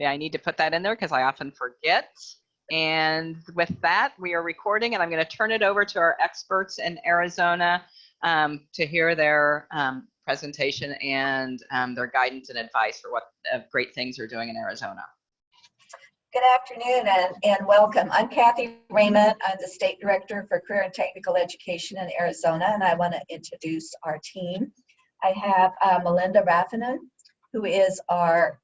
I need to put that in there because I often forget. And with that, we are recording, and I'm going to turn it over to our experts in Arizona to hear their presentation and their guidance and advice for what great things they're doing in Arizona. Good afternoon and welcome. I'm Kathy Raymond. I'm the State Director for Career and Technical Education in Arizona, and I want to introduce our team. I have Melinda Raffinen, who is our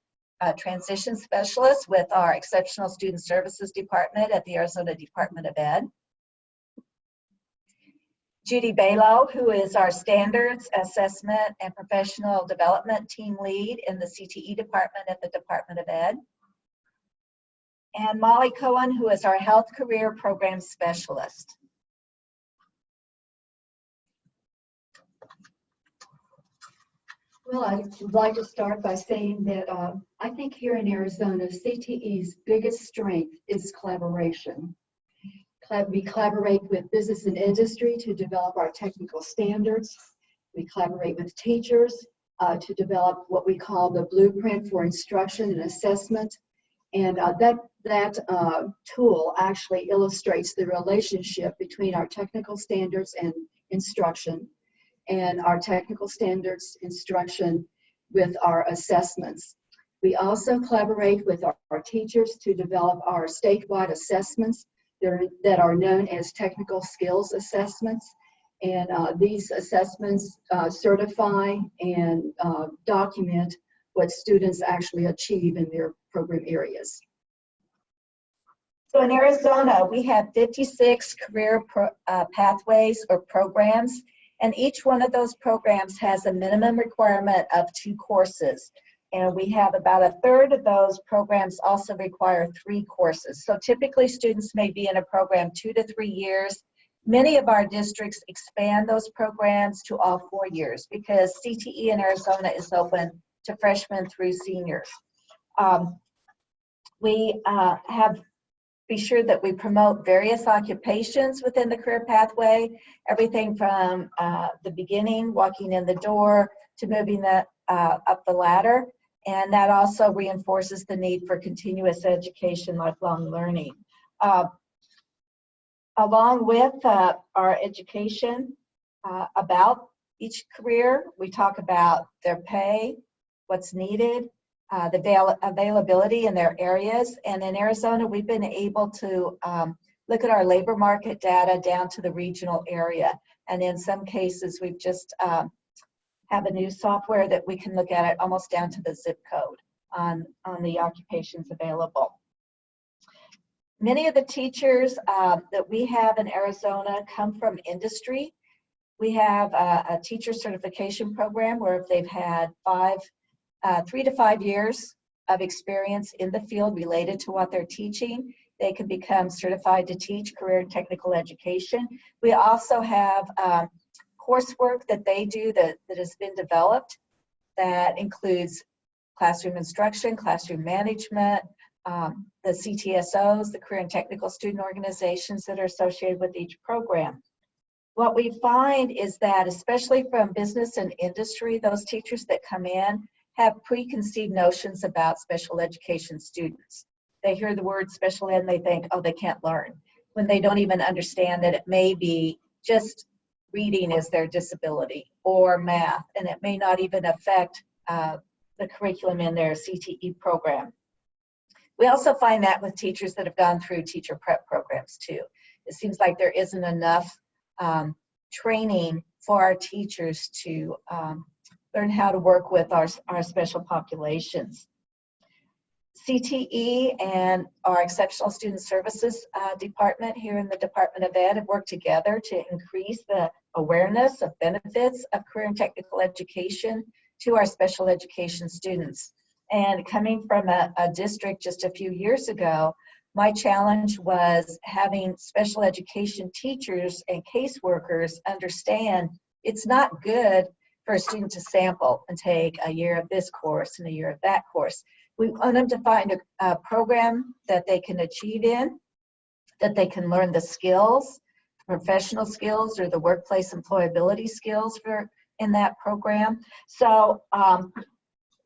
Transition Specialist with our Exceptional Student Services Department at the Arizona Department of Ed. Judy Balo, who is our Standards, Assessment, and Professional Development Team Lead in the CTE Department at the Department of Ed. And Molly Cohen, who is our Health Career Program Specialist. Well, I would like to start by saying that I think here in Arizona, CTE's biggest strength is collaboration. We collaborate with business and industry to develop our technical standards. We collaborate with teachers to develop what we call the blueprint for instruction and assessment. And that tool actually illustrates the relationship between our technical standards and instruction, and our technical standards instruction with our assessments. We also collaborate with our teachers to develop our statewide assessments that are known as technical skills assessments. And these assessments certify and document what students actually achieve in their program areas. So in Arizona, we have 56 career pathways or programs, and each one of those programs has a minimum requirement of 2 courses. And we have about a third of those programs also require 3 courses. So typically students may be in a program 2 to 3 years. Many of our districts expand those programs to all 4 years because CTE in Arizona is open to freshmen through seniors. We be sure that we promote various occupations within the career pathway, everything from the beginning, walking in the door, to moving up the ladder. And that also reinforces the need for continuous education, lifelong learning. Along with our education about each career, we talk about their pay, what's needed, the availability in their areas. And in Arizona, we've been able to look at our labor market data down to the regional area. And in some cases, we've just have a new software that we can look at it almost down to the zip code on the occupations available. Many of the teachers that we have in Arizona come from industry. We have a teacher certification program where if they've had 3 to 5 years of experience in the field related to what they're teaching, they can become certified to teach career and technical education. We also have coursework that they do that has been developed that includes classroom instruction, classroom management, the CTSOs, the career and technical student organizations that are associated with each program. What we find is that, especially from business and industry, those teachers that come in have preconceived notions about special education students. They hear the word special ed and they think, oh, they can't learn, when they don't even understand that it may be just reading is their disability or math, and it may not even affect the curriculum in their CTE program. We also find that with teachers that have gone through teacher prep programs too. It seems like there isn't enough training for our teachers to learn how to work with our special populations. CTE and our Exceptional Student Services Department here in the Department of Ed have worked together to increase the awareness of benefits of career and technical education to our special education students. And coming from a district just a few years ago, my challenge was having special education teachers and caseworkers understand it's not good for a student to sample and take a year of this course and a year of that course. We want them to find a program that they can achieve in, that they can learn the skills, professional skills or the workplace employability skills in that program. So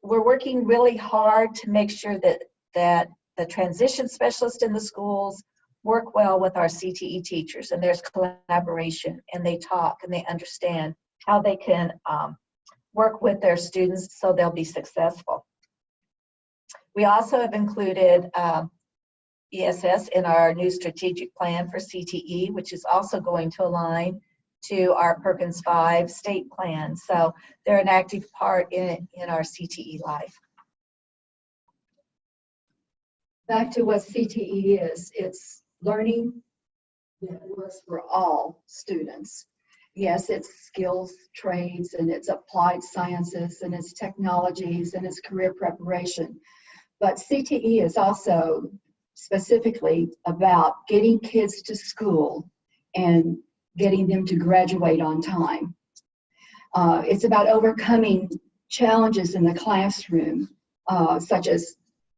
we're working really hard to make sure that that the transition specialists in the schools work well with our CTE teachers, and there's collaboration, and they talk and they understand how they can work with their students so they'll be successful. We also have included ESS in our new strategic plan for CTE, which is also going to align to our Perkins V state plan. So they're an active part in our CTE life. Back to what CTE is, it's learning that works for all students. Yes, it's skills, trades, and it's applied sciences, and it's technologies, and it's career preparation. But CTE is also specifically about getting kids to school and getting them to graduate on time. It's about overcoming challenges in the classroom, such as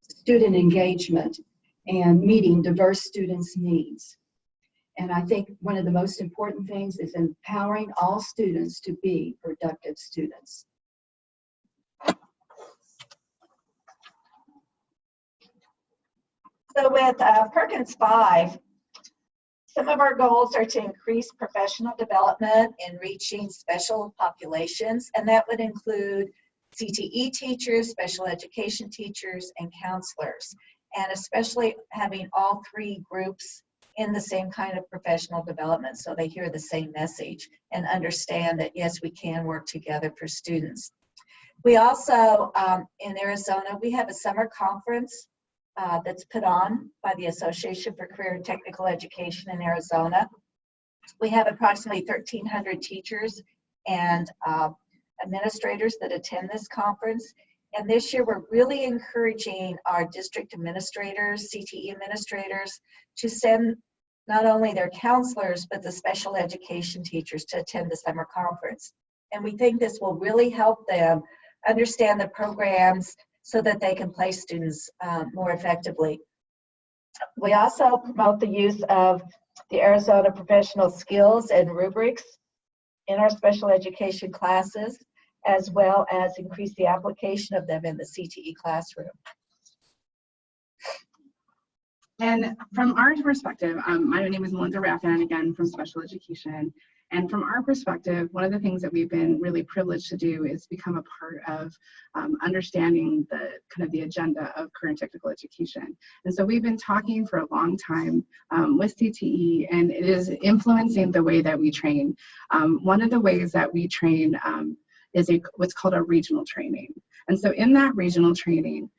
student engagement and meeting diverse students' needs. And I think one of the most important things is empowering all students to be productive students. So with Perkins V, some of our goals are to increase professional development in reaching special populations, and that would include CTE teachers, special education teachers, and counselors, and especially having all three groups in the same kind of professional development so they hear the same message and understand that, yes, we can work together for students. We also, in Arizona, we have a summer conference that's put on by the Association for Career and Technical Education in Arizona. We have approximately 1,300 teachers and administrators that attend this conference. And this year, we're really encouraging our district administrators, CTE administrators, to send not only their counselors, but the special education teachers to attend the summer conference. And we think this will really help them understand the programs so that they can place students more effectively. We also promote the use of the Arizona professional skills and rubrics in our special education classes, as well as increase the application of them in the CTE classroom. And from our perspective, my name is Melinda Raffin, again, from Special Education. And from our perspective, one of the things that we've been really privileged to do is become a part of understanding the kind of the agenda of career and technical education. And so we've been talking for a long time with CTE, and it is influencing the way that we train. One of the ways that we train is what's called a regional training. And so in that regional training,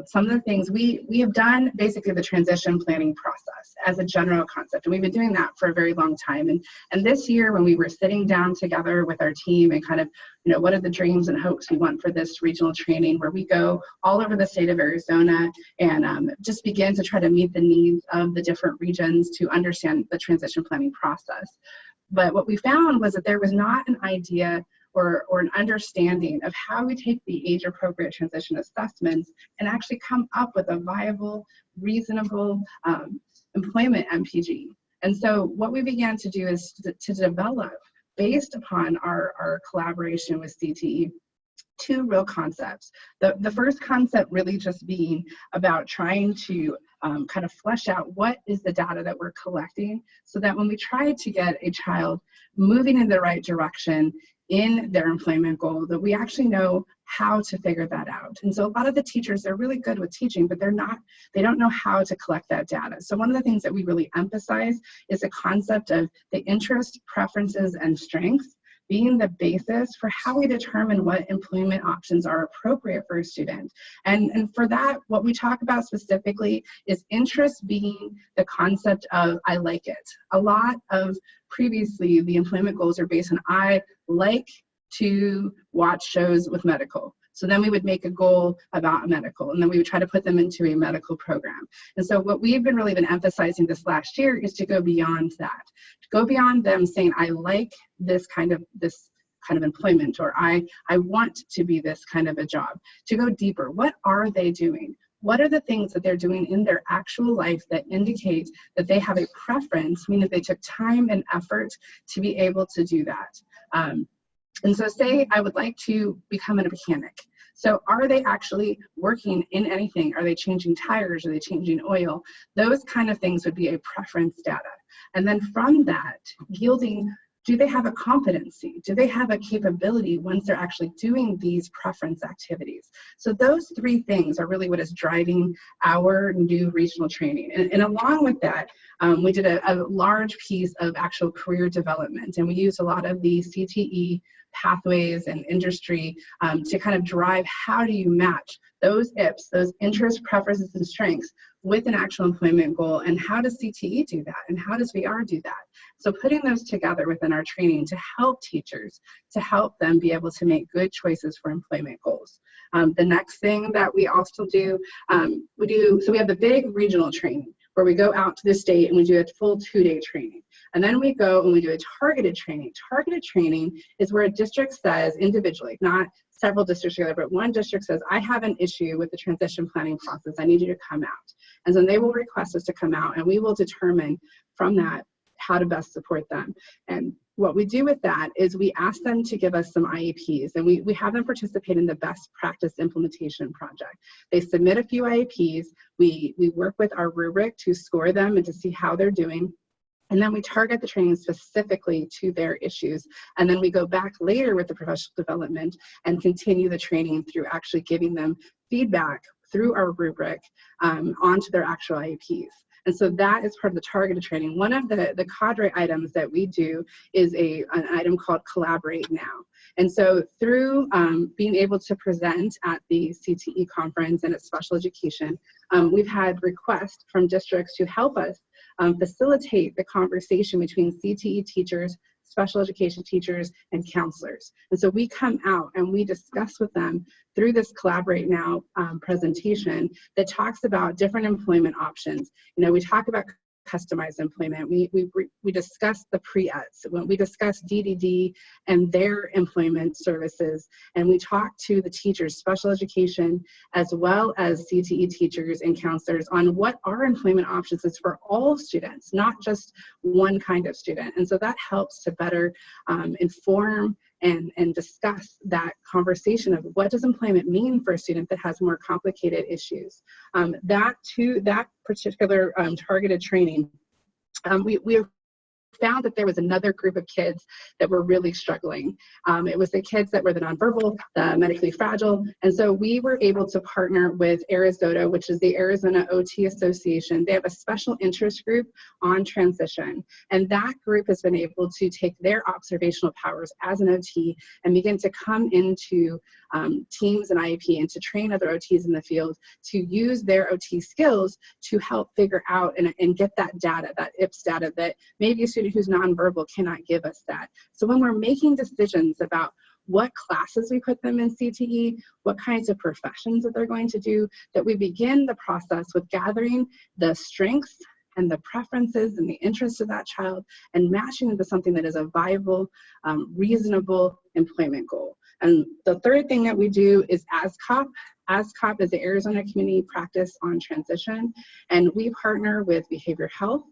some of the things we have done basically the transition planning process as a general concept, and we've been doing that for a very long time. And this year, when we were sitting down together with our team and kind of, what are the dreams and hopes we want for this regional training, where we go all over the state of Arizona and just begin to try to meet the needs of the different regions to understand the transition planning process. But what we found was that there was not an idea or an understanding of how we take the age-appropriate transition assessments and actually come up with a viable, reasonable employment MPG. And so what we began to do is to develop, based upon our collaboration with CTE, two real concepts. The first concept really just being about trying to kind of flesh out what is the data that we're collecting, so that when we try to get a child moving in the right direction in their employment goal, that we actually know how to figure that out. And so a lot of the teachers, they're really good with teaching, but they don't know how to collect that data. So one of the things that we really emphasize is the concept of the interest, preferences, and strengths being the basis for how we determine what employment options are appropriate for a student. And for that, what we talk about specifically is interest being the concept of I like it. A lot of previously, the employment goals are based on I like to watch shows with medical. So then we would make a goal about a medical, and then we would try to put them into a medical program. And so what we've been really emphasizing this last year is to go beyond that, to go beyond them saying, I like this kind of employment, or I want to be this kind of a job, to go deeper. What are they doing? What are the things that they're doing in their actual life that indicate that they have a preference, meaning they took time and effort to be able to do that? And so say I would like to become a mechanic. So are they actually working in anything? Are they changing tires? Are they changing oil? Those kind of things would be a preference data. And then from that, yielding, do they have a competency? Do they have a capability once they're actually doing these preference activities? So those three things are really what is driving our new regional training. And along with that, we did a large piece of actual career development, and we used a lot of the CTE pathways and industry to kind of drive how do you match those IPs, those interests, preferences, and strengths with an actual employment goal, and how does CTE do that, and how does VR do that? So putting those together within our training to help teachers, to help them be able to make good choices for employment goals. The next thing that we also do, so we have the big regional training where we go out to the state and we do a full 2-day training. And then we go and we do a targeted training. Targeted training is where a district says individually, not several districts together, but one district says, I have an issue with the transition planning process. I need you to come out. And then they will request us to come out, and we will determine from that how to best support them. And what we do with that is we ask them to give us some IEPs, and we have them participate in the best practice implementation project. They submit a few IEPs. We work with our rubric to score them and to see how they're doing. And then we target the training specifically to their issues. And then we go back later with the professional development and continue the training through actually giving them feedback through our rubric onto their actual IEPs. And so that is part of the targeted training. One of the cadre items that we do is an item called Collaborate Now. And so through being able to present at the CTE conference and at special education, we've had requests from districts to help us facilitate the conversation between CTE teachers, special education teachers, and counselors. And so we come out and we discuss with them through this Collaborate Now presentation that talks about different employment options. You know, we talk about customized employment. We discuss the pre-EDs. When we discuss DDD and their employment services, and we talk to the teachers, special education, as well as CTE teachers and counselors on what our employment options is for all students, not just one kind of student. And so that helps to better inform and discuss that conversation of what does employment mean for a student that has more complicated issues. That particular targeted training, we found that there was another group of kids that were really struggling. It was the kids that were the nonverbal, the medically fragile. And so we were able to partner with Arizona, which is the Arizona OT Association. They have a special interest group on transition. And that group has been able to take their observational powers as an OT and begin to come into teams and IEP and to train other OTs in the field to use their OT skills to help figure out and get that data, that IPS data that maybe a student who's nonverbal cannot give us that. So when we're making decisions about what classes we put them in CTE, what kinds of professions that they're going to do, that we begin the process with gathering the strengths and the preferences and the interests of that child and matching into something that is a viable, reasonable employment goal. And the third thing that we do is ASCOP. ASCOP is the Arizona Community Practice on Transition, and we partner with Behavioral Health.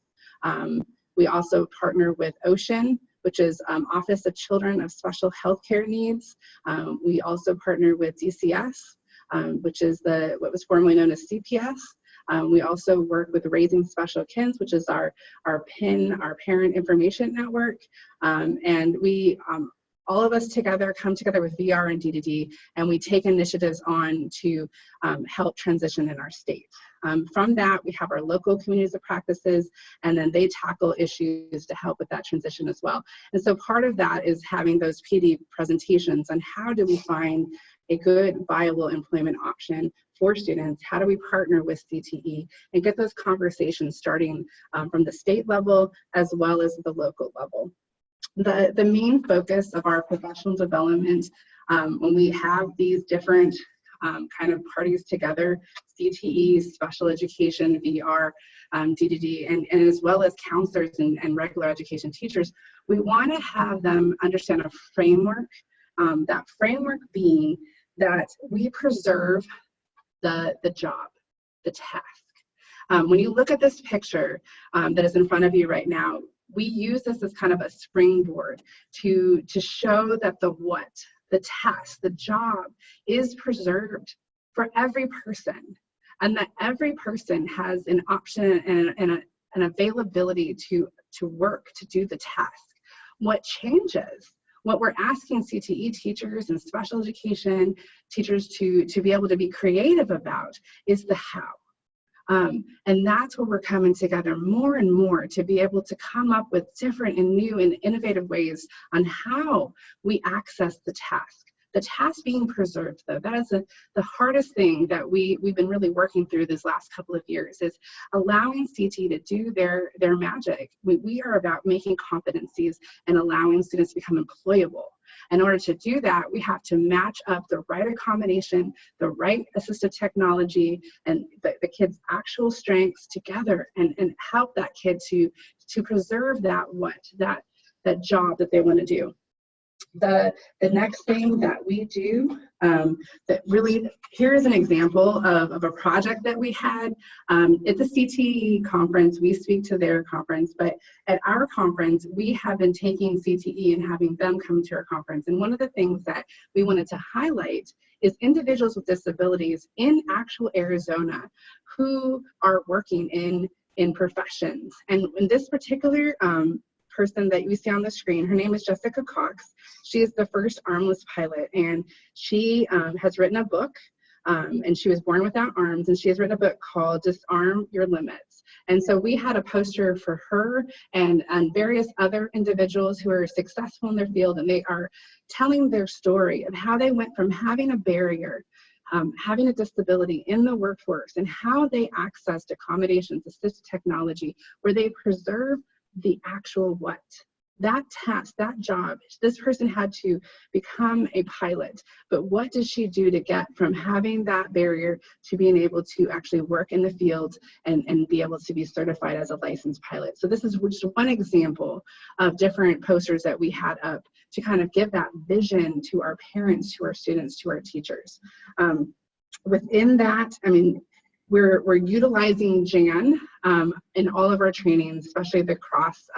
We also partner with OCEAN, which is Office of Children of Special Healthcare Needs. We also partner with DCS, which is what was formerly known as CPS. We also work with Raising Special Kids, which is our PIN, our Parent Information Network. And we, all of us together, come together with VR and DDD, and we take initiatives on to help transition in our state. From that, we have our local communities of practices, and then they tackle issues to help with that transition as well. And so part of that is having those PD presentations on how do we find a good, viable employment option for students? How do we partner with CTE and get those conversations starting from the state level as well as the local level? The main focus of our professional development when we have these different kind of parties together, CTE, special education, VR, DDD, and as well as counselors and regular education teachers, we want to have them understand a framework, that framework being that we preserve the job, the task. When you look at this picture that is in front of you right now, we use this as kind of a springboard to show that the what, the task, the job is preserved for every person, and that every person has an option and an availability to work, to do the task. What changes, what we're asking CTE teachers and special education teachers to be able to be creative about is the how. And that's where we're coming together more and more to be able to come up with different and new and innovative ways on how we access the task. The task being preserved, though, that is the hardest thing that we've been really working through this last couple of years, is allowing CTE to do their magic. We are about making competencies and allowing students to become employable. In order to do that, we have to match up the right accommodation, the right assistive technology, and the kid's actual strengths together, and help that kid to preserve that job that they want to do. The next thing that we do, that really, here's an example of a project that we had. It's a CTE conference. We speak to their conference, but at our conference, we have been taking CTE and having them come to our conference. And one of the things that we wanted to highlight is individuals with disabilities in actual Arizona who are working in professions. And in this particular person that you see on the screen, her name is Jessica Cox. She is the first armless pilot, and she has written a book, and she was born without arms, and she has written a book called Disarm Your Limits. And so we had a poster for her and various other individuals who are successful in their field, and they are telling their story of how they went from having a barrier, having a disability in the workforce, and how they accessed accommodations, assistive technology, where they preserve the actual what. That task, that job, this person had to become a pilot, but what did she do to get from having that barrier to being able to actually work in the field and be able to be certified as a licensed pilot? So this is just one example of different posters that we had up to kind of give that vision to our parents, to our students, to our teachers. Within that, I mean, we're utilizing JAN in all of our trainings, especially the cross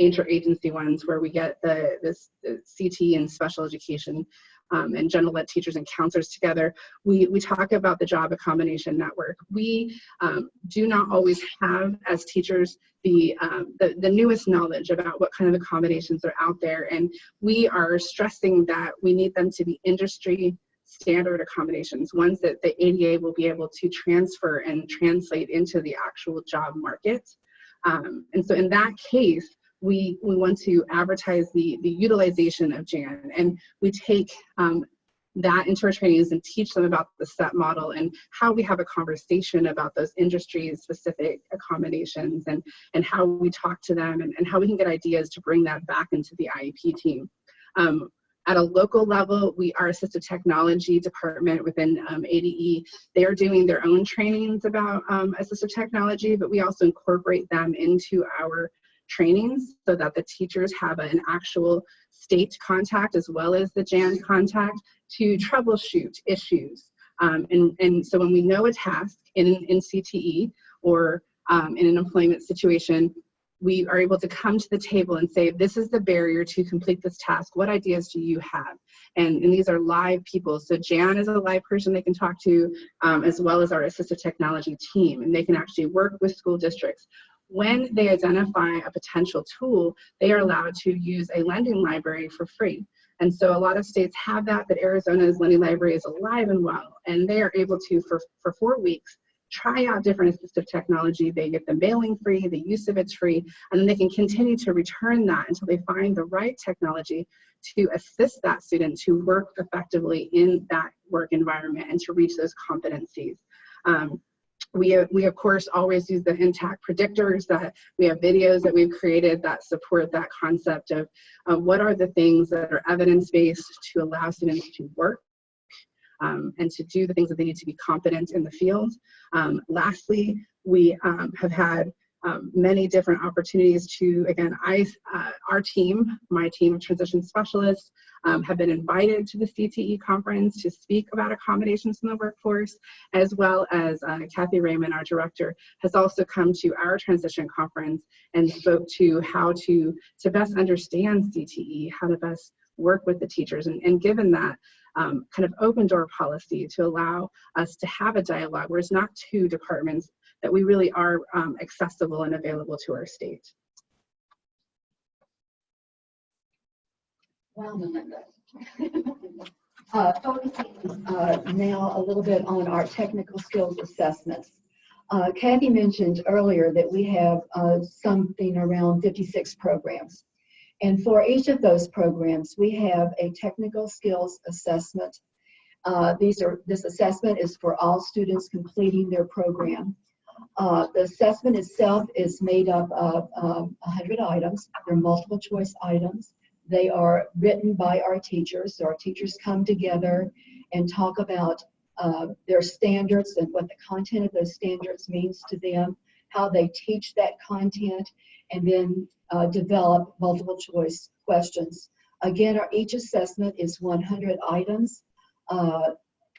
agency ones, where we get the CTE and Special Education and general ed teachers and counselors together. We talk about the job accommodation network. We do not always have, as teachers, the newest knowledge about what kind of accommodations are out there, and we are stressing that we need them to be industry standard accommodations, ones that the ADA will be able to transfer and translate into the actual job market. And so in that case, we want to advertise the utilization of JAN, and we take that into our trainings and teach them about the SET model and how we have a conversation about those industry-specific accommodations, and how we talk to them, and how we can get ideas to bring that back into the IEP team. At a local level, our assistive technology department within ADE, they are doing their own trainings about assistive technology, but we also incorporate them into our trainings so that the teachers have an actual state contact as well as the JAN contact to troubleshoot issues. And so when we know a task in CTE or in an employment situation, we are able to come to the table and say, this is the barrier to complete this task. What ideas do you have? And these are live people. So Jan is a live person they can talk to, as well as our assistive technology team. And they can actually work with school districts. When they identify a potential tool, they are allowed to use a lending library for free. And so a lot of states have that, but Arizona's lending library is alive and well. And they are able to, for 4 weeks, try out different assistive technology. They get the mailing free, the use of it's free, and then they can continue to return that until they find the right technology to assist that student to work effectively in that work environment and to reach those competencies. We of course always use the NTACT predictors. That we have videos that we've created that support that concept of what are the things that are evidence-based to allow students to work and to do the things that they need to be competent in the field. Lastly, we have had many different opportunities to, again, our team, my team of transition specialists, have been invited to the CTE conference to speak about accommodations in the workforce, as well as Kathy Raymond, our director, has also come to our transition conference and spoke to how to best understand CTE, how to best work with the teachers, and given that kind of open door policy to allow us to have a dialogue where it's not two departments, that we really are accessible and available to our state. Wow, Melinda. Focusing now a little bit on our technical skills assessments. Kathy mentioned earlier that we have something around 56 programs. And for each of those programs, we have a technical skills assessment. This assessment is for all students completing their program. The assessment itself is made up of 100 items. They're multiple choice items. They are written by our teachers. So our teachers come together and talk about their standards and what the content of those standards means to them, how they teach that content, and then develop multiple choice questions. Again, each assessment is 100 items.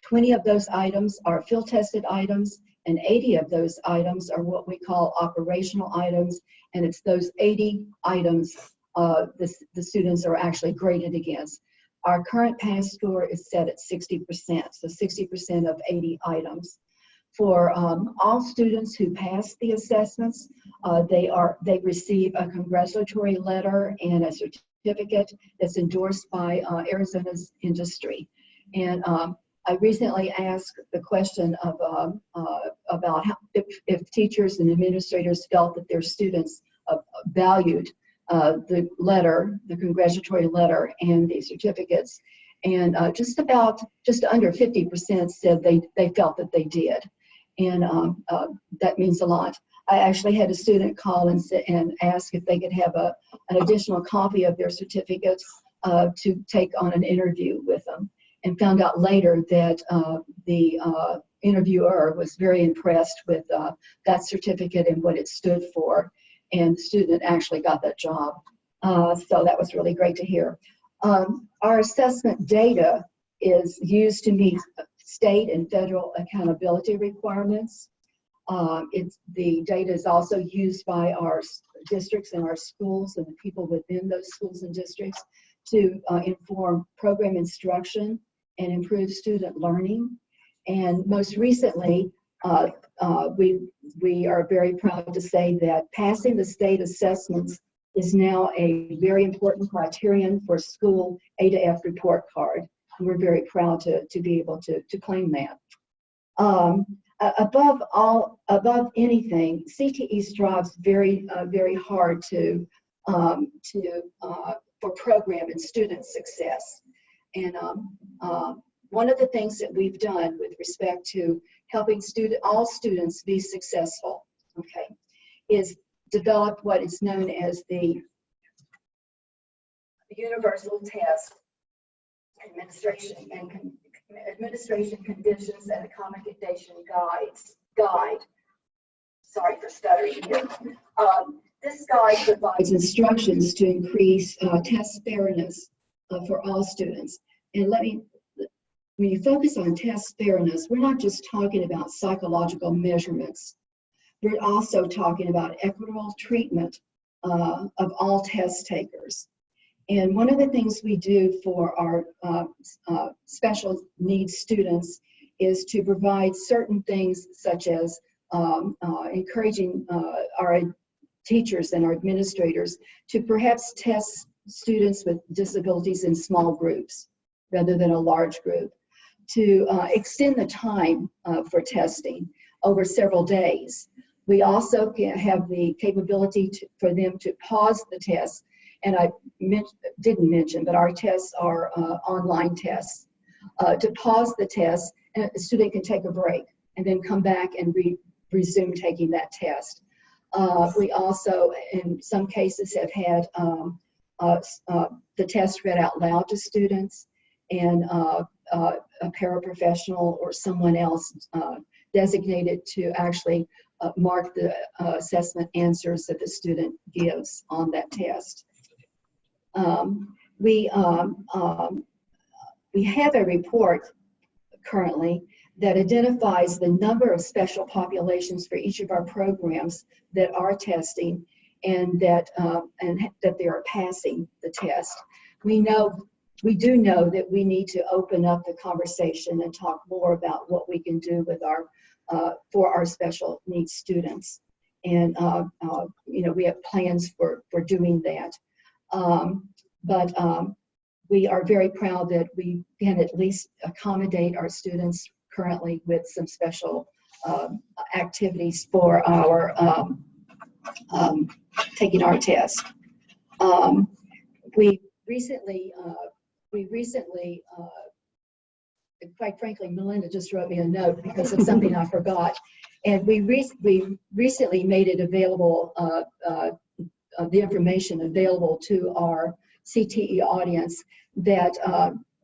20 of those items are field tested items, and 80 of those items are what we call operational items, and it's those 80 items the students are actually graded against. Our current pass score is set at 60%, so 60% of 80 items. For all students who pass the assessments, they receive a congratulatory letter and a certificate that's endorsed by Arizona's industry. And I recently asked the question of about how, if teachers and administrators felt that their students valued the letter, the congratulatory letter, and the certificates, and just under 50% said they felt that they did, and that means a lot. I actually had a student call and ask if they could have an additional copy of their certificates to take on an interview with them, and found out later that the interviewer was very impressed with that certificate and what it stood for. And the student actually got that job. So that was really great to hear. Our assessment data is used to meet state and federal accountability requirements. The data is also used by our districts and our schools and the people within those schools and districts to inform program instruction and improve student learning. And most recently, we are very proud to say that passing the state assessments is now a very important criterion for school A to F report card. And we're very proud to be able to claim that. Above anything, CTE strives very hard for program and student success. And one of the things that we've done with respect to helping all students be successful, okay, is develop what is known as the Universal Test Administration Conditions and Accommodation Guide. Sorry for stuttering here. This guide provides instructions to increase test fairness for all students. And when you focus on test fairness, we're not just talking about psychological measurements. We're also talking about equitable treatment of all test takers. And one of the things we do for our special needs students is to provide certain things such as encouraging our teachers and our administrators to perhaps test students with disabilities in small groups rather than a large group, to extend the time for testing over several days. We also can have the capability for them to pause the test, and I didn't mention, but our tests are online tests. To pause the test, and the student can take a break and then come back and resume taking that test. We also, in some cases, have had the test read out loud to students, and a paraprofessional or someone else designated to actually mark the assessment answers that the student gives on that test. We have a report currently that identifies the number of special populations for each of our programs that are testing and that they are passing the test. We know we do know that we need to open up the conversation and talk more about what we can do with our for our special needs students. And you know, we have plans for doing that. But we are very proud that we can at least accommodate our students currently with some special activities for our taking our test. We recently, quite frankly, Melinda just wrote me a note because of something I forgot. And we recently made it available, the information available to our CTE audience that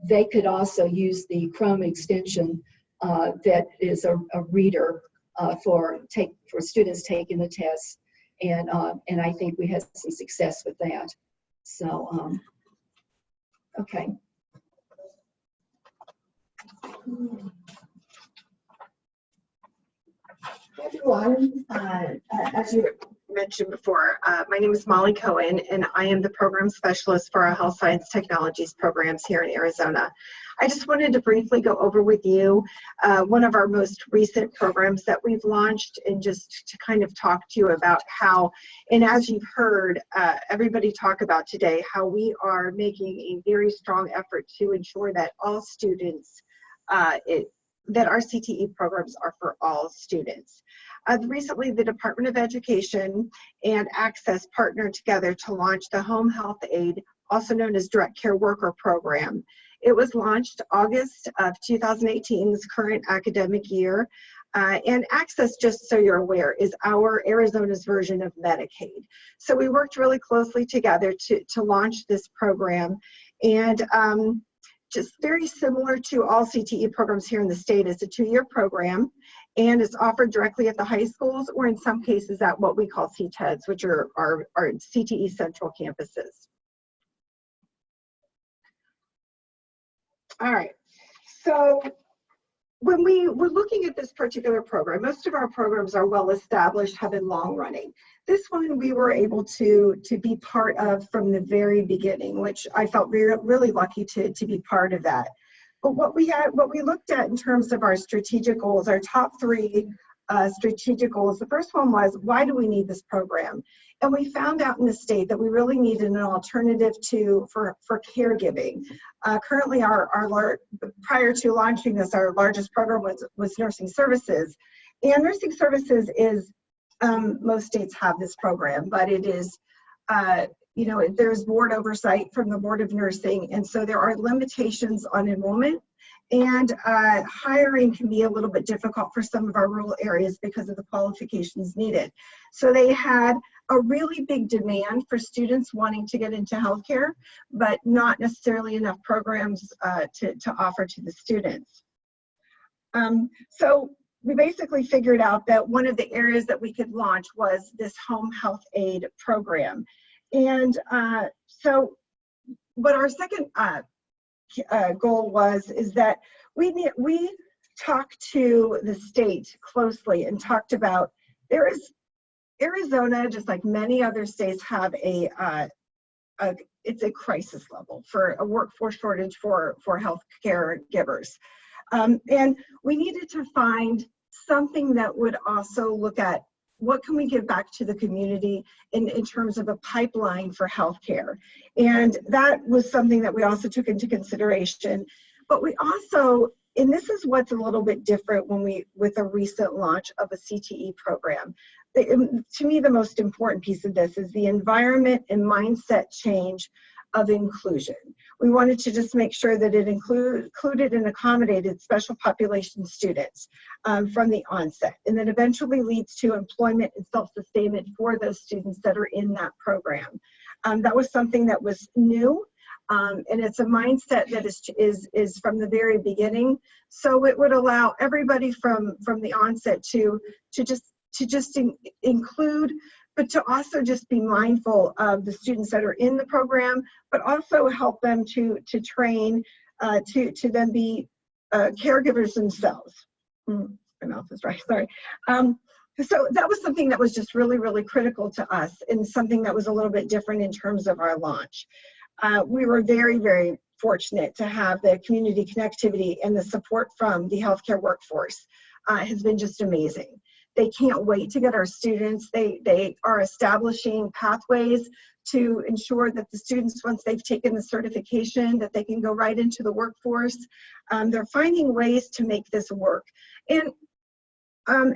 they could also use the Chrome extension that is a reader for students taking the test. And I think we had some success with that. So, okay. Everyone, as you mentioned before, my name is Molly Cohen, and I am the program specialist for our health science technologies programs here in Arizona. I just wanted to briefly go over with you one of our most recent programs that we've launched, and just to kind of talk to you about how, and as you've heard everybody talk about today, how we are making a very strong effort to ensure that all students, that our CTE programs are for all students. Recently, the Department of Education and Access partnered together to launch the Home Health Aide, also known as Direct Care Worker Program. It was launched August of 2018, this current academic year. And Access, just so you're aware, is our Arizona's version of Medicaid. So we worked really closely together to launch this program. And just very similar to all CTE programs here in the state, it's a 2-year program, and it's offered directly at the high schools, or in some cases at what we call CTEDs, which are our CTE central campuses. All right, so when we were looking at this particular program, most of our programs are well established, have been long running. This one we were able to be part of from the very beginning, which I felt really lucky to be part of that. But what we looked at in terms of our strategic goals, our top 3 strategic goals, the first one was, why do we need this program? And we found out in the state that we really needed an alternative for caregiving. Currently, prior to launching this, our largest program was nursing services. And nursing services is, most states have this program, but it is, you know, there's board oversight from the Board of Nursing, and so there are limitations on enrollment, and hiring can be a little bit difficult for some of our rural areas because of the qualifications needed. So they had a really big demand for students wanting to get into healthcare, but not necessarily enough programs to offer to the students. So we basically figured out that one of the areas that we could launch was this Home Health Aide program. And so what our second goal is that we talked to the state closely and talked about, Arizona, just like many other states, have it's a crisis level for a workforce shortage for health care givers. And we needed to find something that would also look at what can we give back to the community in terms of a pipeline for healthcare. And that was something that we also took into consideration. But we also, and this is what's a little bit different with a recent launch of a CTE program. To me, the most important piece of this is the environment and mindset change of inclusion. We wanted to just make sure that it included and accommodated special population students from the onset, and that eventually leads to employment and self-sustainment for those students that are in that program. That was something that was new, and it's a mindset that is from the very beginning. So it would allow everybody from the onset to just include, but to also just be mindful of the students that are in the program, but also help them to train to then be caregivers themselves. My mouth is dry, sorry. So that was something that was just really, really critical to us, and something that was a little bit different in terms of our launch. We were very, very fortunate to have the community connectivity and the support from the healthcare workforce has been just amazing. They can't wait to get our students. They are establishing pathways to ensure that the students, once they've taken the certification, that they can go right into the workforce. They're finding ways to make this work. And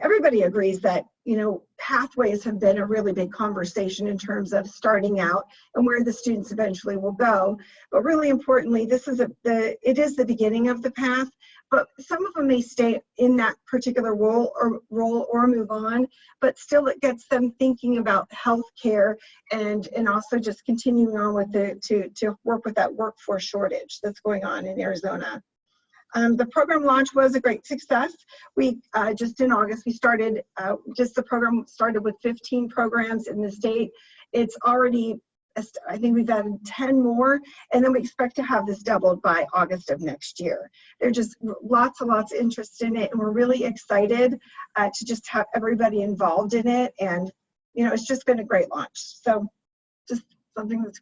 everybody agrees that, you know, pathways have been a really big conversation in terms of starting out and where the students eventually will go. But really importantly, this is it is the beginning of the path, but some of them may stay in that particular role or move on, but still it gets them thinking about healthcare and also just continuing on with to work with that workforce shortage that's going on in Arizona. The program launch was a great success. We just in August, we started, the program started with 15 programs in the state. It's already, I think we've added 10 more, and then we expect to have this doubled by August of next year. There's just lots and lots of interest in it, and we're really excited to just have everybody involved in it. And, you know, it's just been a great launch. So just something that's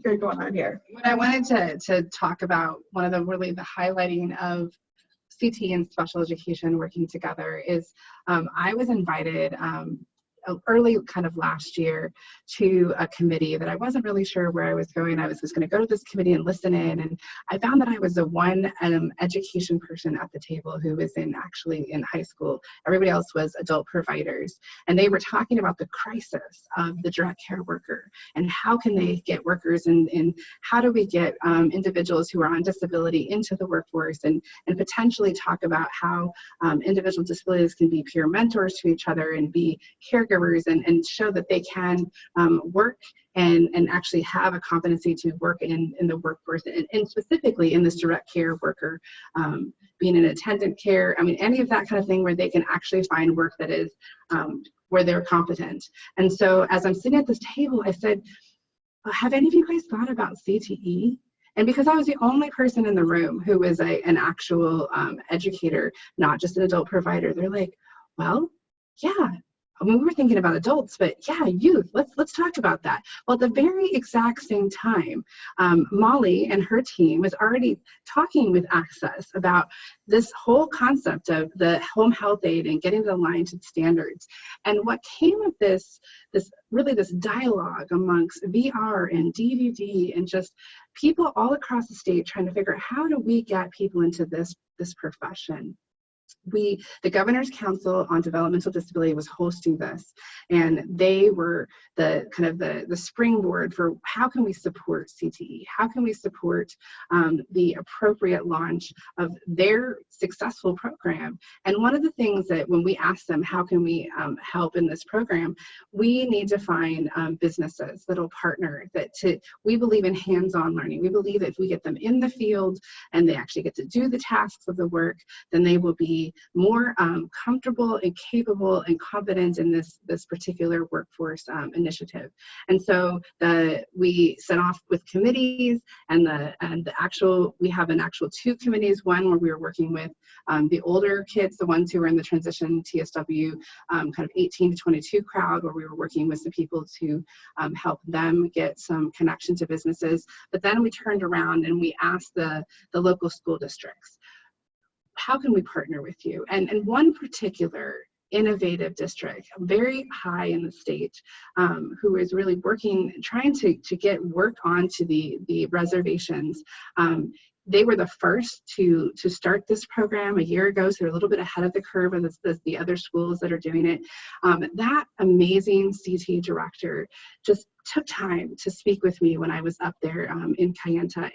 great going on here. What I wanted to talk about, one of the highlighting of CTE and special education working together is I was invited early kind of last year to a committee that I wasn't really sure where I was going. I was just going to go to this committee and listen in, and I found that I was the one education person at the table who was actually in high school. Everybody else was adult providers, and they were talking about the crisis of the direct care worker and how can they get workers and how do we get individuals who are on disability into the workforce, and potentially talk about how individual disabilities can be peer mentors to each other and be caregivers and show that they can work and actually have a competency to work in the workforce, and specifically in this direct care worker, being in attendant care, I mean, any of that kind of thing where they can actually find work that is where they're competent. And so as I'm sitting at this table, I said, have any of you guys thought about CTE? And because I was the only person in the room who was an actual educator, not just an adult provider, they're like, well, yeah. I mean, we were thinking about adults, but yeah, youth, let's talk about that. Well, at the very exact same time, Molly and her team was already talking with Access about this whole concept of the home health aide and getting it aligned to standards. And what came of this dialogue amongst VR and DVD and just people all across the state trying to figure out how do we get people into this profession. The Governor's Council on Developmental Disability was hosting this, and they were the kind of the springboard for how can we support CTE? How can we support the appropriate launch of their successful program? And one of the things that when we asked them, how can we help in this program, we need to find businesses that'll partner, we believe in hands-on learning. We believe that if we get them in the field and they actually get to do the tasks of the work, then they will be more comfortable and capable and competent in this particular workforce initiative. And so we set off with committees, and we have an actual 2 committees. One where we were working with the older kids, the ones who were in the transition TSW kind of 18 to 22 crowd, where we were working with some people to help them get some connection to businesses. But then we turned around and we asked the local school districts, how can we partner with you? And one particular innovative district, very high in the state, who is really trying to get work onto the reservations. They were the first to start this program a year ago, so they're a little bit ahead of the curve of the other schools that are doing it. That amazing CTE director just took time to speak with me when I was up there in Kayenta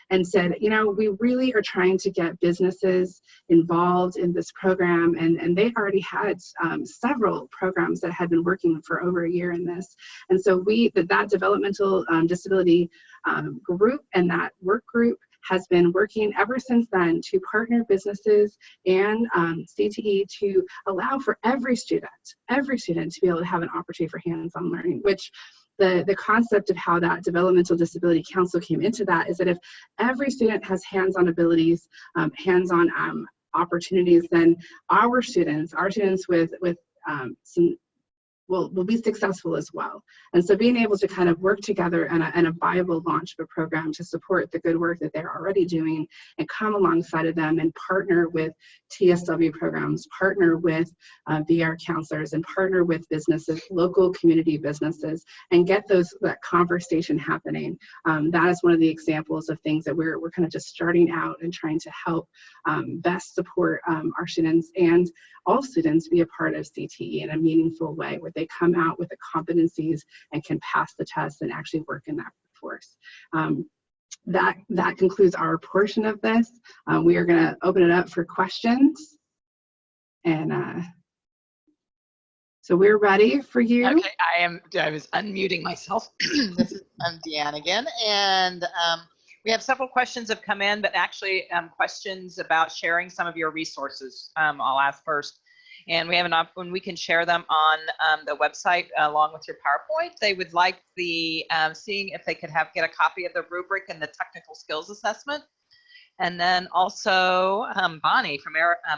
and said, you know, we really are trying to get businesses involved in this program, and they already had several programs that had been working for over a year in this. And so that developmental disability group and that work group has been working ever since then to partner businesses and CTE to allow for every student to be able to have an opportunity for hands-on learning, which the concept of how that Developmental Disability Council came into that is that if every student has hands-on abilities, hands-on opportunities, then our students with some will be successful as well. And so being able to kind of work together in a viable launch of a program to support the good work that they're already doing and come alongside of them and partner with TSW programs, partner with VR counselors, and partner with businesses, local community businesses, and get that conversation happening. That is one of the examples of things that we're kind of just starting out and trying to help best support our students and all students be a part of CTE in a meaningful way, where they come out with the competencies and can pass the test and actually work in that workforce. That concludes our portion of this. We are going to open it up for questions. And so we're ready for you. Okay, I was unmuting myself. This is Deanne again. And we have several questions have come in, but actually questions about sharing some of your resources. I'll ask first. And we have an option when we can share them on the website along with your PowerPoint. They would like the seeing if they could get a copy of the rubric and the technical skills assessment. And then also Bonnie from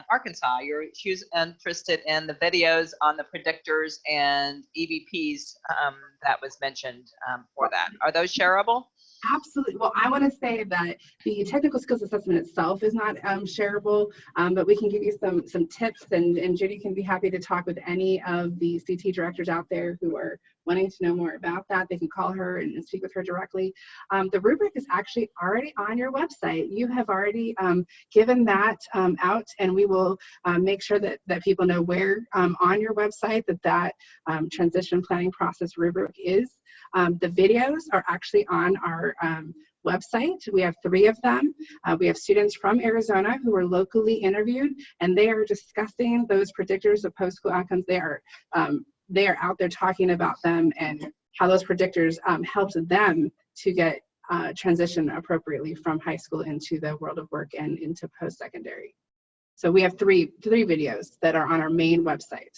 Arkansas, she's interested in the videos on the predictors and EVPs that was mentioned for that. Are those shareable? Absolutely. Well, I want to say that the technical skills assessment itself is not shareable, but we can give you some tips, and Judy can be happy to talk with any of the CT directors out there who are wanting to know more about that. They can call her and speak with her directly. The rubric is actually already on your website. You have already given that out, and we will make sure that people know where on your website that transition planning process rubric is. The videos are actually on our website. We have 3 of them. We have students from Arizona who were locally interviewed, and they are discussing those predictors of post-school outcomes. They are out there talking about them and how those predictors helped them to get transition appropriately from high school into the world of work and into post-secondary. So we have three videos that are on our main website.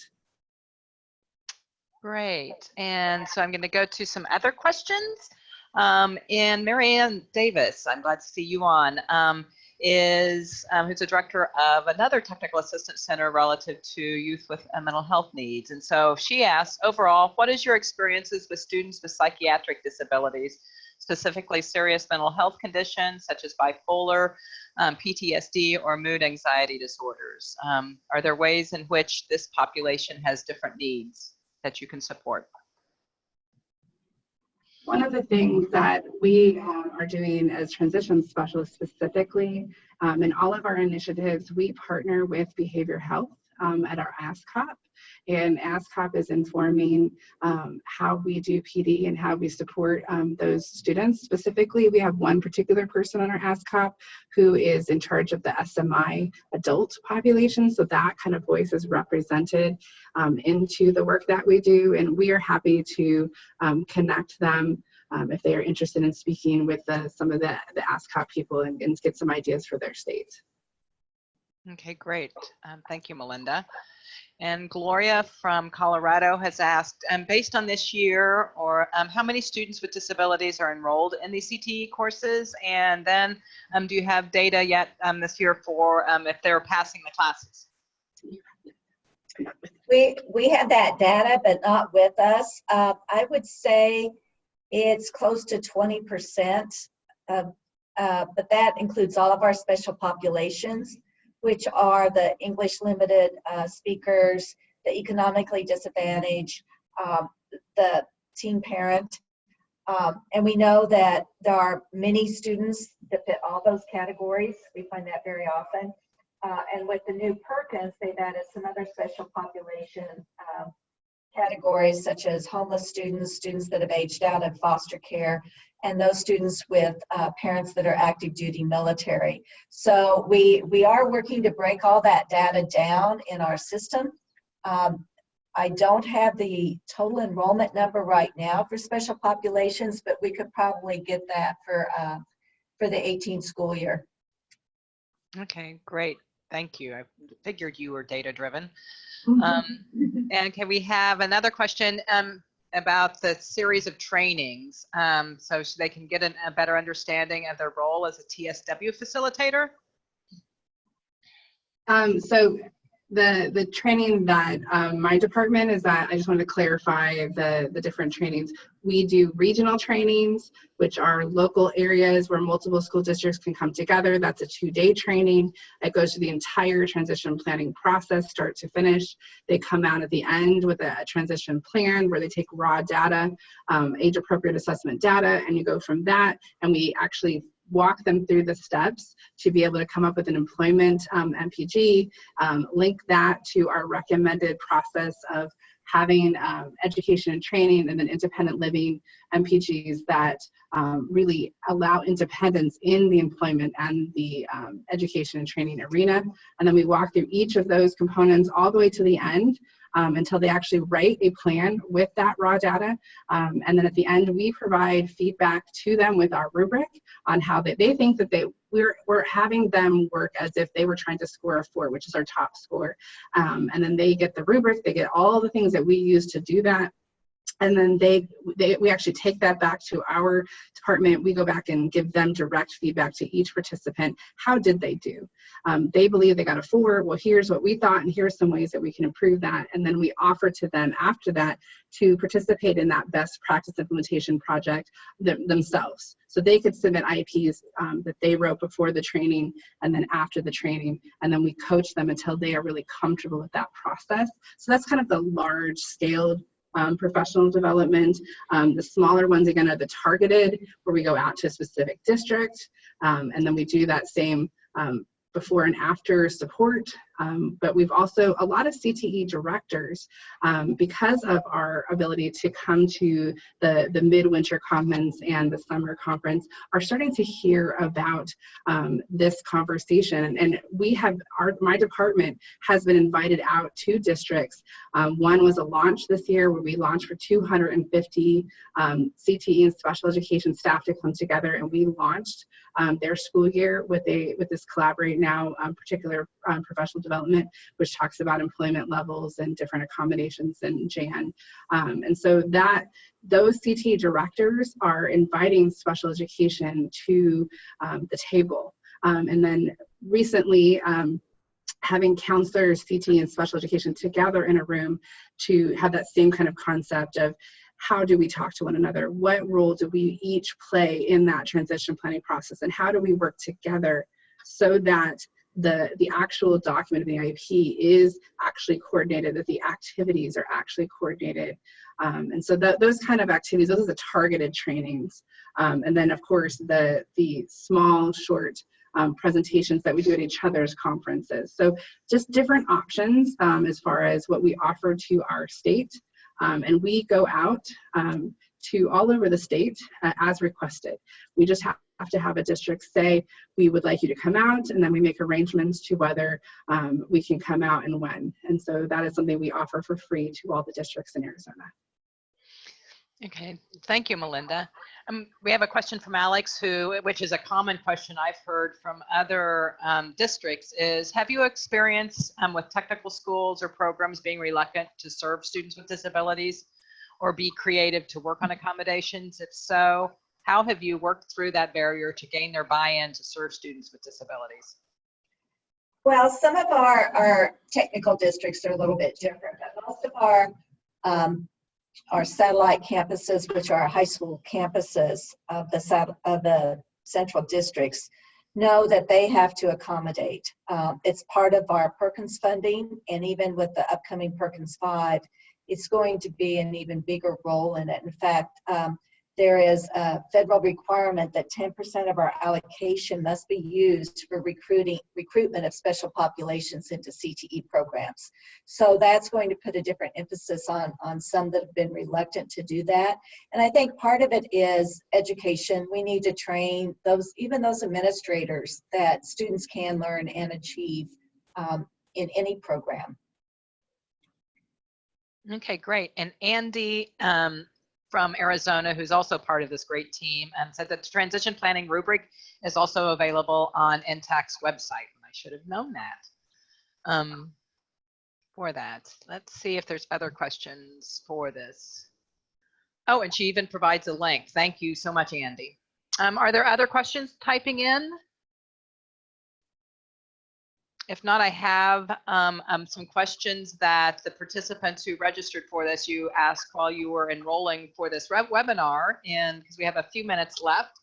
Great. And so I'm going to go to some other questions. And Marianne Davis, I'm glad to see you on, who's the director of another technical assistance center relative to youth with mental health needs. And so she asks, overall, what is your experiences with students with psychiatric disabilities, specifically serious mental health conditions such as bipolar, PTSD, or mood anxiety disorders? Are there ways in which this population has different needs that you can support? One of the things that we are doing as transition specialists specifically, in all of our initiatives, we partner with behavioral health at our ASCOP, and ASCOP is informing how we do PD and how we support those students. Specifically, we have one particular person on our ASCOP who is in charge of the SMI adult population, so that kind of voice is represented into the work that we do, and we are happy to connect them if they are interested in speaking with some of the ASCOP people and get some ideas for their state. Okay, great. Thank you, Melinda. And Gloria from Colorado has asked, based on this year, or how many students with disabilities are enrolled in these CTE courses? And then do you have data yet this year for if they're passing the classes? We have that data, but not with us. I would say it's close to 20%, but that includes all of our special populations, which are the English limited speakers, the economically disadvantaged, the teen parent. And we know that there are many students that fit all those categories. We find that very often. And with the new Perkins, they've added some other special population categories, such as homeless students, students that have aged out of foster care, and those students with parents that are active duty military. So we are working to break all that data down in our system. I don't have the total enrollment number right now for special populations, but we could probably get that for the 18 school year. Okay, great. Thank you. I figured you were data driven. Mm-hmm. And can we have another question about the series of trainings so they can get a better understanding of their role as a TSW facilitator? So The training that my department is that, I just wanted to clarify the different trainings. We do regional trainings, which are local areas where multiple school districts can come together. That's a 2-day training. It goes through the entire transition planning process, start to finish. They come out at the end with a transition plan where they take raw data, age-appropriate assessment data, and you go from that, and we actually walk them through the steps to be able to come up with an employment MPG, link that to our recommended process of having education and training, and then independent living MPGs that really allow independence in the employment and the education and training arena. And then we walk through each of those components all the way to the end until they actually write a plan with that raw data. And then at the end, we provide feedback to them with our rubric on how they think that we're having them work as if they were trying to score a 4, which is our top score. And then they get the rubric, they get all the things that we use to do that. And then we actually take that back to our department. We go back and give them direct feedback to each participant. How did they do? They believe they got a 4. Well, here's what we thought, and here's some ways that we can improve that. And then we offer to them after that to participate in that best practice implementation project themselves. So they could submit IEPs that they wrote before the training and then after the training. And then we coach them until they are really comfortable with that process. So that's kind of the large scale professional development. The smaller ones, again, are the targeted, where we go out to a specific district, and then we do that same before and after support. But we've also, a lot of CTE directors, because of our ability to come to the midwinter conference and the summer conference, are starting to hear about this conversation. And we have, my department has been invited out to districts. One was a launch this year where we launched for 250 CTE and special education staff to come together, and we launched their school year with this Collaborate Now particular professional development, which talks about employment levels and different accommodations in Jan. And so those CTE directors are inviting special education to the table. And then recently, having counselors, CTE and special education together in a room to have that same kind of concept of how do we talk to one another? What role do we each play in that transition planning process? And how do we work together so that the actual document of the IEP is actually coordinated, that the activities are actually coordinated? And so those kind of activities, those are the targeted trainings. And then of course the small, short presentations that we do at each other's conferences. So just different options as far as what we offer to our state. And we go out to all over the state as requested. We just have to have a district say, we would like you to come out, and then we make arrangements to whether we can come out and when. And so that is something we offer for free to all the districts in Arizona. Okay, thank you, Melinda. We have a question from Alex, which is a common question I've heard from other districts, is have you experienced with technical schools or programs being reluctant to serve students with disabilities or be creative to work on accommodations? If so, how have you worked through that barrier to gain their buy-in to serve students with disabilities? Well, some of our technical districts are a little bit different, but most of our satellite campuses, which are high school campuses of the central districts, know that they have to accommodate. It's part of our Perkins funding, and even with the upcoming Perkins V, it's going to be an even bigger role in it. In fact, there is a federal requirement that 10% of our allocation must be used for recruitment of special populations into CTE programs. So that's going to put a different emphasis on some that have been reluctant to do that. And I think part of it is education. We need to train even those administrators that students can learn and achieve in any program. Okay, great. And Andy from Arizona, who's also part of this great team, said that the transition planning rubric is also available on NTACT's website. And I should have known that for that. Let's see if there's other questions for this. Oh, and she even provides a link. Thank you so much, Andy. Are there other questions typing in? If not, I have some questions that the participants who registered for this, you asked while you were enrolling for this webinar, and because we have a few minutes left,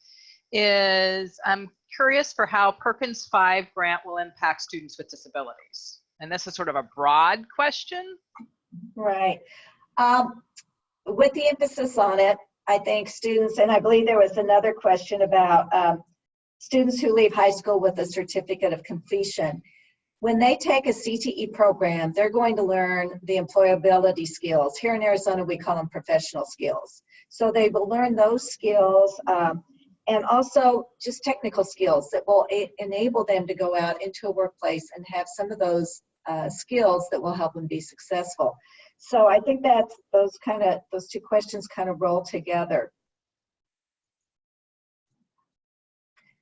is I'm curious for how Perkins V grant will impact students with disabilities. And this is sort of a broad question. Right. With the emphasis on it, I think students, and I believe there was another question about students who leave high school with a certificate of completion. When they take a CTE program, they're going to learn the employability skills. Here in Arizona, we call them professional skills. So they will learn those skills and also just technical skills that will enable them to go out into a workplace and have some of those skills that will help them be successful. So I think that those two questions kind of roll together.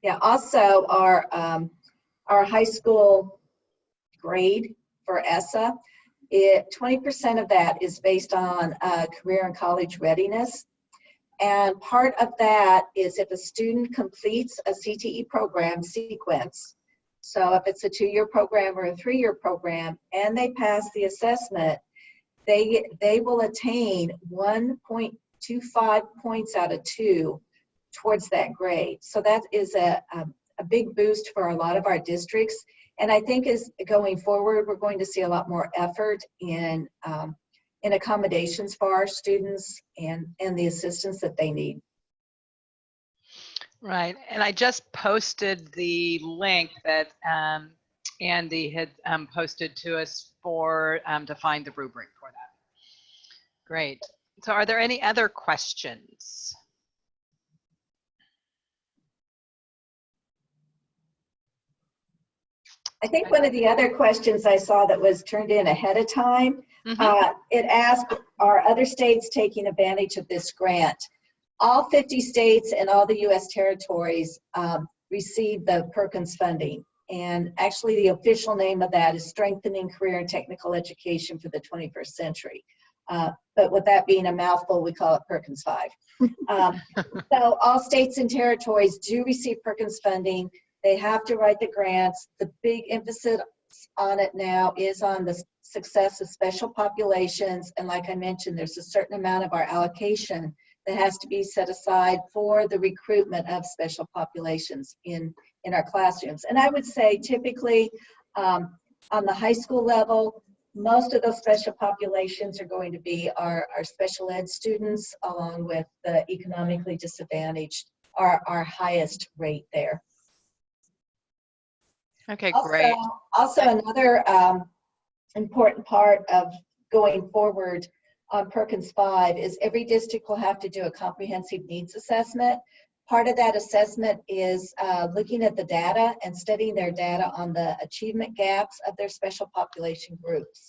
Yeah, also our high school grade for ESSA, 20% of that is based on career and college readiness. And part of that is if a student completes a CTE program sequence, so if it's a 2-year program or a 3-year program, and they pass the assessment, they will attain 1.25 points out of 2 towards that grade. So that is a big boost for a lot of our districts. And I think as going forward, we're going to see a lot more effort in accommodations for our students and the assistance that they need. Right, and I just posted the link that Andy had posted to us for to find the rubric for that. Great. So are there any other questions? I think one of the other questions I saw that was turned in ahead of time, it asked, are other states taking advantage of this grant? All 50 states and all the U.S. territories receive the Perkins funding. And actually the official name of that is Strengthening Career and Technical Education for the 21st Century. But with that being a mouthful, we call it Perkins V. So all states and territories do receive Perkins funding. They have to write the grants. The big emphasis on it now is on the success of special populations. And like I mentioned, there's a certain amount of our allocation that has to be set aside for the recruitment of special populations in our classrooms. And I would say typically on the high school level, most of those special populations are going to be our special ed students, along with the economically disadvantaged, our highest rate there. Okay, great. Also another important part of going forward on Perkins V is every district will have to do a comprehensive needs assessment. Part of that assessment is looking at the data and studying their data on the achievement gaps of their special population groups.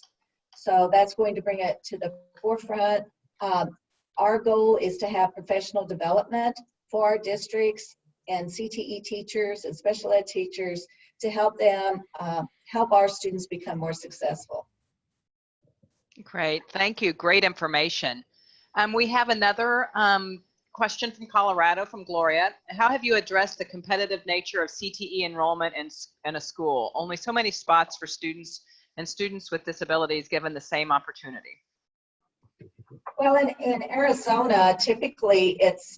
So that's going to bring it to the forefront. Our goal is to have professional development for our districts and CTE teachers and special ed teachers to help them, help our students become more successful. Great, thank you, great information. We have another question from Colorado from Gloria. How have you addressed the competitive nature of CTE enrollment in a school? Only so many spots for students and students with disabilities given the same opportunity. Well, in Arizona, typically it's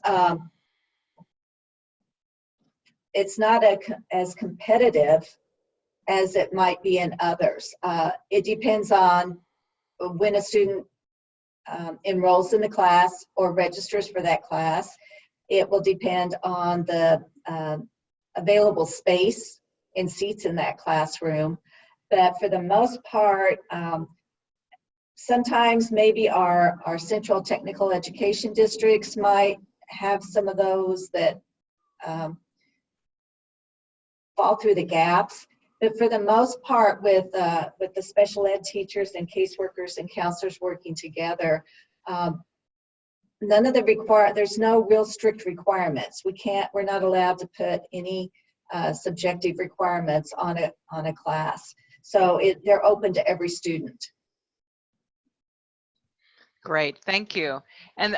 not as competitive as it might be in others. It depends on when a student enrolls in the class or registers for that class. It will depend on the available space and seats in that classroom. But for the most part, sometimes maybe our central technical education districts might have some of those that fall through the gaps. But for the most part, with the special ed teachers and caseworkers and counselors working together, there's no real strict requirements. We're not allowed to put any subjective requirements on a class. So they're open to every student. Great, thank you. And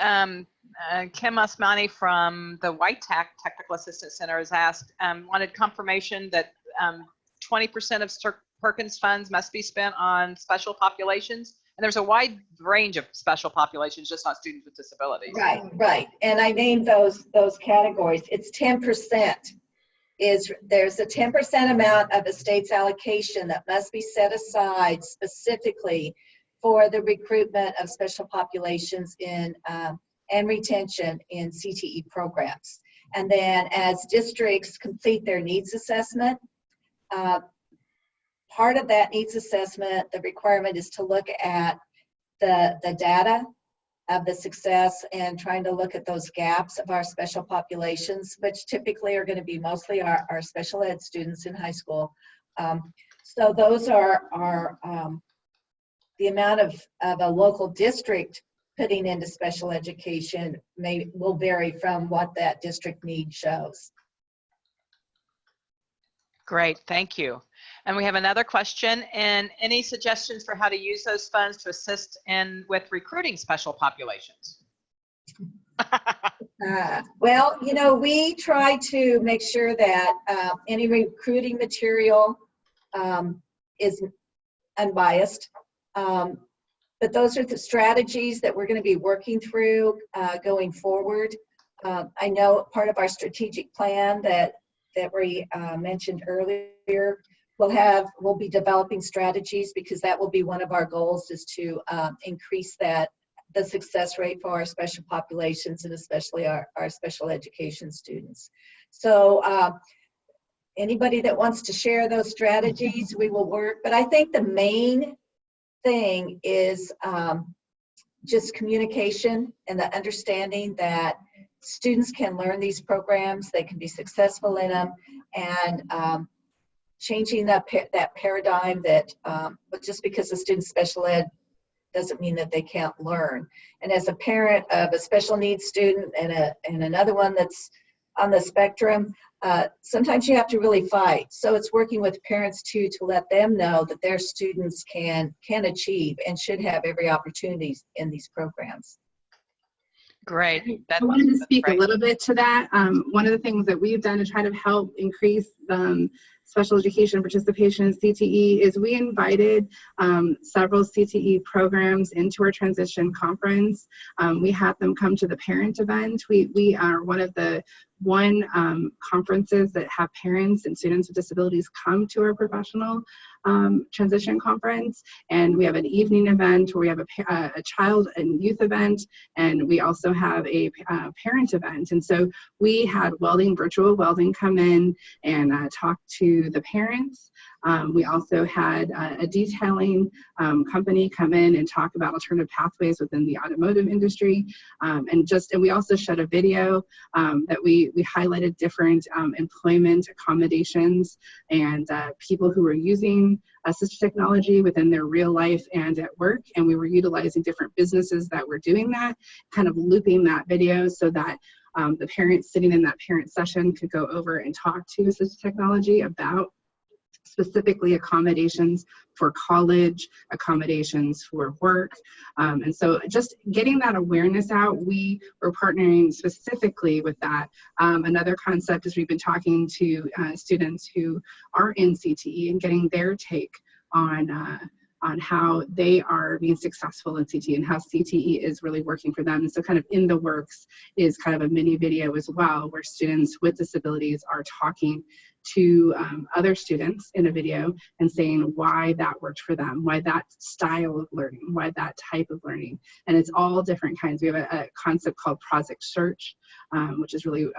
Kim Osmani from the White Technical Assistance Center has asked, wanted confirmation that 20% of Perkins funds must be spent on special populations. And there's a wide range of special populations, just not students with disabilities. Right, right. And I named those categories. It's 10%. There's a 10% amount of the state's allocation that must be set aside specifically for the recruitment of special populations in and retention in CTE programs. And then as districts complete their needs assessment, part of that needs assessment, the requirement is to look at the data of the success and trying to look at those gaps of our special populations, which typically are going to be mostly our special ed students in high school. So those are the amount of a local district putting into special education will vary from what that district need shows. Great, thank you. And we have another question. And any suggestions for how to use those funds to assist with recruiting special populations? Well, you know, we try to make sure that any recruiting material is unbiased. But those are the strategies that we're going to be working through going forward. I know part of our strategic plan that we mentioned earlier, we'll be developing strategies, because that will be one of our goals, is to increase the success rate for our special populations, and especially our special education students. So anybody that wants to share those strategies, we will work. But I think the main thing is just communication and the understanding that students can learn these programs, they can be successful in them, and changing that paradigm that just because a student's special ed doesn't mean that they can't learn. And as a parent of a special needs student and another one that's on the spectrum, sometimes you have to really fight. So it's working with parents too, to let them know that their students can achieve and should have every opportunity in these programs. Great. I wanted to speak a little bit to that. One of the things that we've done to try to help increase special education participation in CTE is we invited several CTE programs into our transition conference. We had them come to the parent event. We are one of the conferences that have parents and students with disabilities come to our professional transition conference. And we have an evening event where we have a child and youth event, and we also have a parent event. And so we had virtual welding come in and talk to the parents. We also had a detailing company come in and talk about alternative pathways within the automotive industry. And we also showed a video that we highlighted different employment accommodations and people who were using assistive technology within their real life and at work. And we were utilizing different businesses that were doing that, kind of looping that video so that the parents sitting in that parent session could go over and talk to assistive technology about specifically accommodations for college, accommodations for work. And so just getting that awareness out, we were partnering specifically with that. Another concept is we've been talking to students who are in CTE and getting their take on how they are being successful in CTE and how CTE is really working for them. And so kind of in the works is kind of a mini video as well, where students with disabilities are talking to other students in a video and saying why that worked for them, why that style of learning, why that type of learning. And it's all different kinds. We have a concept called Project Search, which is really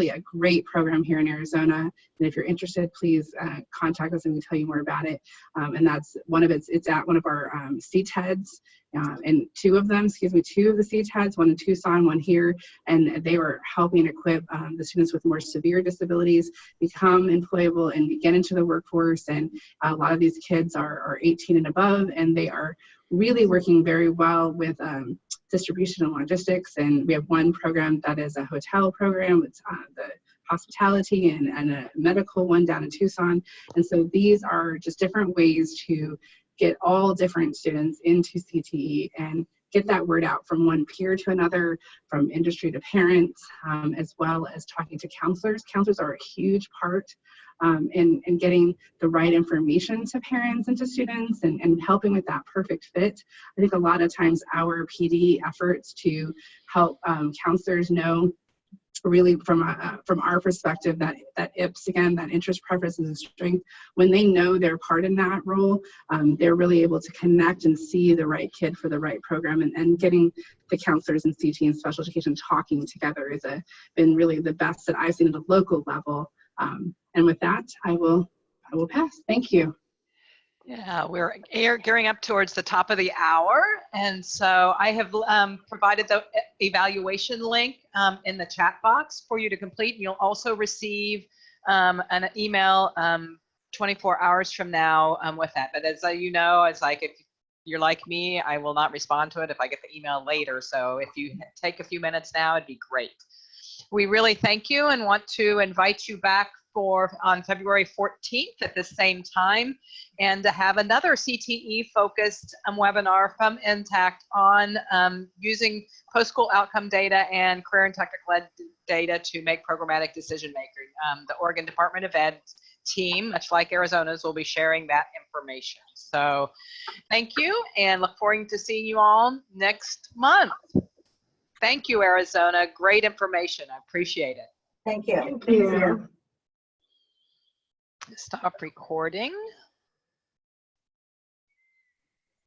a great program here in Arizona. And if you're interested, please contact us and we'll tell you more about it. And that's it's at one of our CTEDs. And two of the CTEDs, one in Tucson, one here, and they were helping equip the students with more severe disabilities become employable and get into the workforce. And a lot of these kids are 18 and above, and they are really working very well with distribution and logistics. And we have one program that is a hotel program. It's the hospitality and a medical one down in Tucson. And so these are just different ways to get all different students into CTE and get that word out from one peer to another, from industry to parents, as well as talking to counselors. Counselors are a huge part in getting the right information to parents and to students and helping with that perfect fit. I think a lot of times our PD efforts to help counselors know really from our perspective that IPS, again, that interest, preferences, and strength, when they know their part in that role, they're really able to connect and see the right kid for the right program, and getting the counselors in CTE and special education talking together has been really the best that I've seen at a local level. And with that, I will pass. Thank you. Yeah, we're gearing up towards the top of the hour. And so I have provided the evaluation link in the chat box for you to complete. You'll also receive an email 24 hours from now with that. But as you know, it's like if you're like me, I will not respond to it if I get the email later. So if you take a few minutes now, it'd be great. We really thank you and want to invite you back on February 14th at the same time, and to have another CTE focused webinar from NTACT on using post-school outcome data and career and technical ed data to make programmatic decision making. The Oregon Department of Ed team, much like Arizona's, will be sharing that information. So thank you, and look forward to seeing you all next month. Thank you, Arizona. Great information. I appreciate it. Thank you. Thank you. Stop recording.